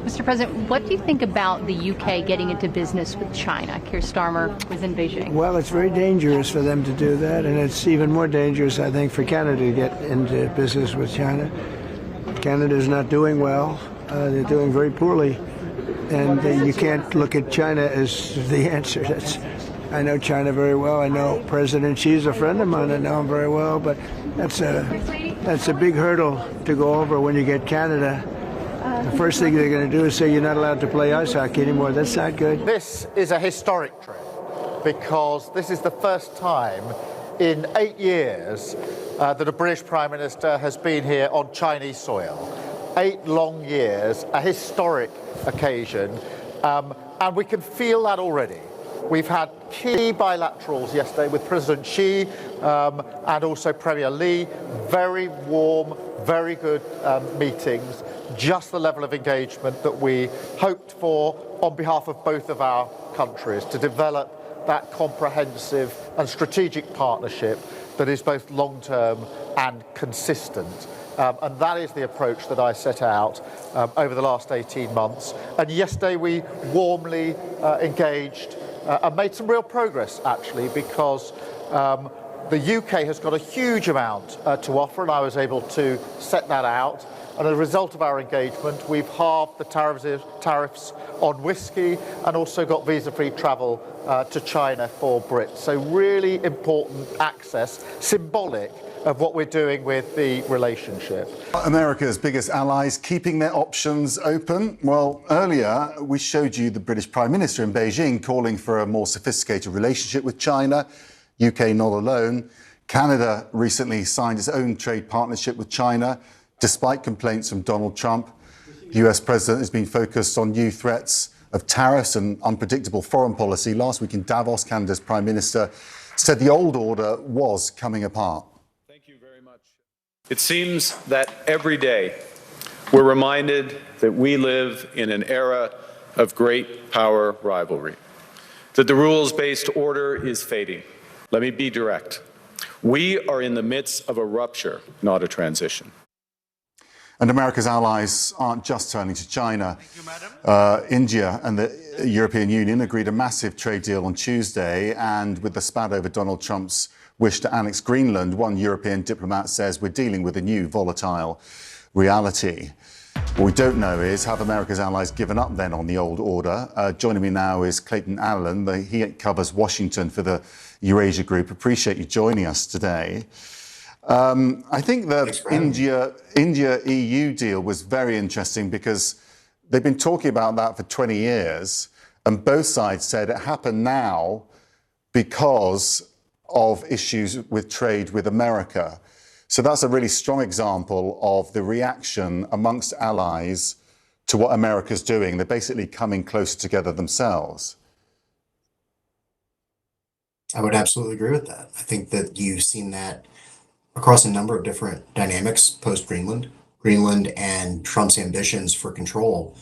Mr. President, what do you think about the UK getting into business with China? Keir Starmer was in Beijing. Well, it's very dangerous for them to do that, and it's even more dangerous, I think, for Canada to get into business with China. Canada is not doing well. They're doing very poorly, and you can't look at China as the answer. I know China very well. I know President Xi's a friend of mine. I know him very well, but that's a big hurdle to go over when you get Canada. The first thing they're going to do is say you're not allowed to play ice hockey anymore. That's not good. This is a historic trip because this is the first time in 8 years that a British Prime Minister has been here on Chinese soil. 8 long years, a historic occasion, and we can feel that already. We've had key bilaterals yesterday with President Xi and also Premier Li. Very warm, very good meetings. Just the level of engagement that we hoped for on behalf of both of our countries to develop that comprehensive and strategic partnership that is both long-term and consistent. And that is the approach that I set out over the last 18 months. And yesterday we warmly engaged and made some real progress, actually, because the UK has got a huge amount to offer, and I was able to set that out. And as a result of our engagement, we've halved the tariffs on whiskey and also got visa-free travel to China for Brits. So really important access, symbolic of what we're doing with the relationship. America's biggest allies keeping their options open. Well, earlier we showed you the British Prime Minister in Beijing calling for a more sophisticated relationship with China. UK not alone. Canada recently signed its own trade partnership with China, despite complaints from Donald Trump. The US president has been focused on new threats of tariffs and unpredictable foreign policy. Last week in Davos, Canada's Prime Minister said the old order was coming apart. Thank you very much. It seems that every day we're reminded that we live in an era of great power rivalry, that the rules-based order is fading. Let me be direct. We are in the midst of a rupture, not a transition. And America's allies aren't just turning to China. India and the European Union agreed a massive trade deal on Tuesday, and with the spat over Donald Trump's wish to annex Greenland, one European diplomat says we're dealing with a new volatile reality. What we don't know is, have America's allies given up then on the old order? Joining me now is Clayton Allen. He covers Washington for the Eurasia Group. Appreciate you joining us today. I think the India-EU deal was very interesting because they've been talking about that for 20 years, and both sides said it happened now because of issues with trade with America. So that's a really strong example of the reaction amongst allies to what America's doing. They're basically coming closer together themselves. I would absolutely agree with that. I think that you've seen that across a number of different dynamics post-Greenland. Greenland and Trump's ambitions for control,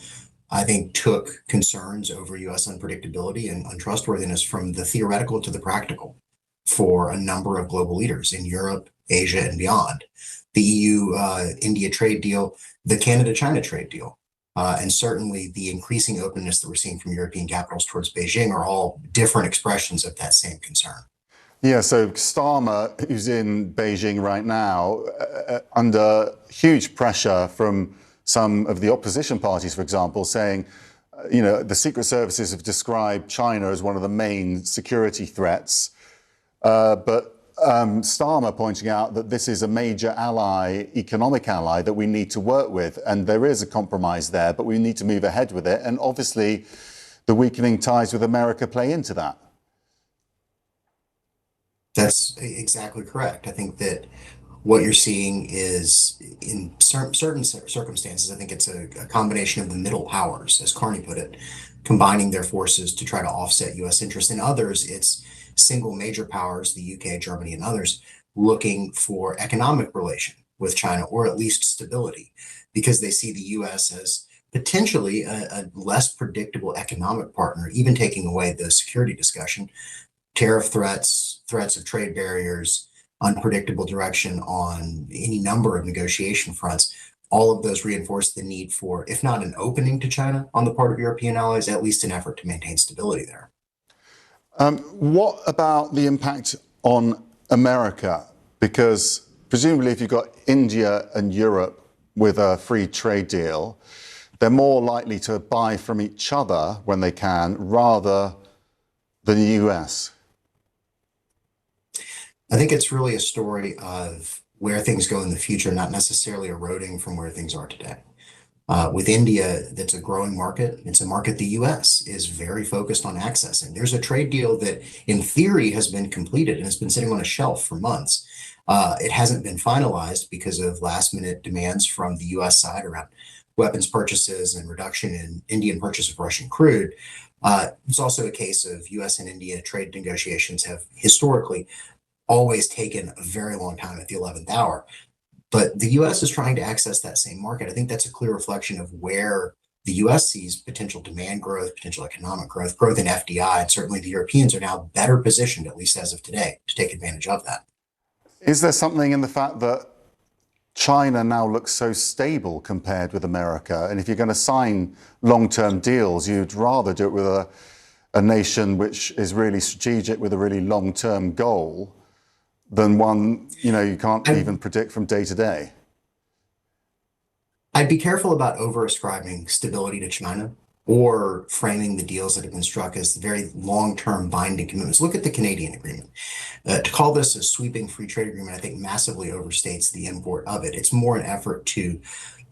I think, took concerns over U.S. unpredictability and untrustworthiness from the theoretical to the practical for a number of global leaders in Europe, Asia, and beyond. The EU-India trade deal, the Canada-China trade deal, and certainly the increasing openness that we're seeing from European capitals towards Beijing are all different expressions of that same concern. Yeah, so Starmer, who's in Beijing right now, under huge pressure from some of the opposition parties, for example, saying, you know, the Secret Services have described China as one of the main security threats. But Starmer pointing out that this is a major ally, economic ally, that we need to work with. And there is a compromise there, but we need to move ahead with it. And obviously, the weakening ties with America play into that. That's exactly correct. I think that what you're seeing is, in certain circumstances, I think it's a combination of the middle powers, as Carney put it, combining their forces to try to offset U.S. interests. In others, it's single major powers, the UK, Germany, and others, looking for economic relation with China, or at least stability, because they see the U.S. as potentially a less predictable economic partner, even taking away the security discussion. Tariff threats of trade barriers, unpredictable direction on any number of negotiation fronts. all of those reinforce the need for, if not an opening to China on the part of European allies, at least an effort to maintain stability there. What about the impact on America? Because presumably if you've got India and Europe with a free trade deal, they're more likely to buy from each other when they can rather than the US. I think it's really a story of where things go in the future, not necessarily eroding from where things are today. With India, that's a growing market. It's a market the US is very focused on accessing. There's a trade deal that in theory has been completed and has been sitting on a shelf for months. It hasn't been finalized because of last minute demands from the US side around weapons purchases and reduction in Indian purchase of Russian crude. It's also a case of US and India trade negotiations have historically always taken a very long time at the 11th hour. But the US is trying to access that same market. I think that's a clear reflection of where the US sees potential demand growth, potential economic growth, growth in FDI, and certainly the Europeans are now better positioned, at least as of today, to take advantage of that. Is there something in the fact that China now looks so stable compared with America? And if you're going to sign long-term deals, you'd rather do it with a nation which is really strategic with a really long-term goal than one, you can't even predict from day to day. I'd be careful about over-ascribing stability to China or framing the deals that have been struck as very long-term binding commitments. Look at the Canadian agreement. To call this a sweeping free trade agreement, I think massively overstates the import of it. It's more an effort to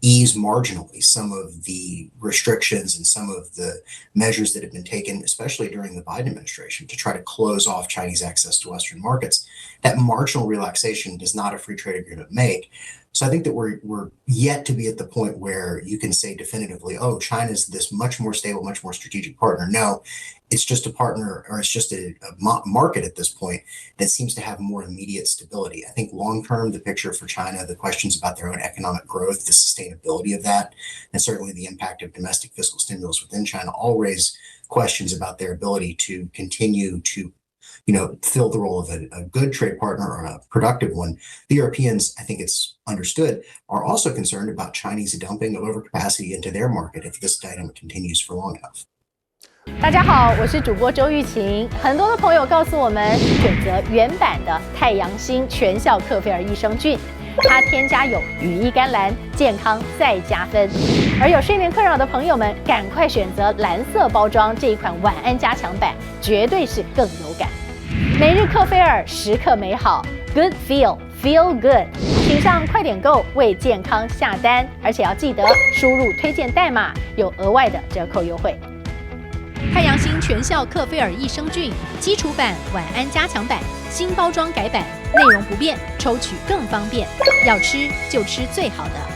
ease marginally some of the restrictions and some of the measures that have been taken, especially during the Biden administration, to try to close off Chinese access to Western markets. That marginal relaxation does not a free trade agreement make. So I think that we're yet to be at the point where you can say definitively, oh, China's this much more stable, much more strategic partner. No, it's just a partner, or it's just a market at this point that seems to have more immediate stability. I think long-term, the picture for China, the questions about their own economic growth, the sustainability of that, and certainly the impact of domestic fiscal stimulus within China all raise questions about their ability to continue to fill the role of a good trade partner or a productive one. The Europeans, I think it's understood, are also concerned about Chinese dumping of overcapacity into their market if this dynamic continues for long enough. 大家好，我是主播周玉琴。很多的朋友告诉我们，选择原版的太阳星全效克菲尔益生菌，它添加有羽衣甘蓝，健康再加分。而有睡眠困扰的朋友们，赶快选择蓝色包装这一款晚安加强版，绝对是更有感。每日克菲尔，时刻美好 ，Good Feel Good， 请上快点购为健康下单，而且要记得输入推荐代码，有额外的折扣优惠。太阳星全效克菲尔益生菌基础版、晚安加强版，新包装改版，内容不变，抽取更方便。要吃就吃最好的。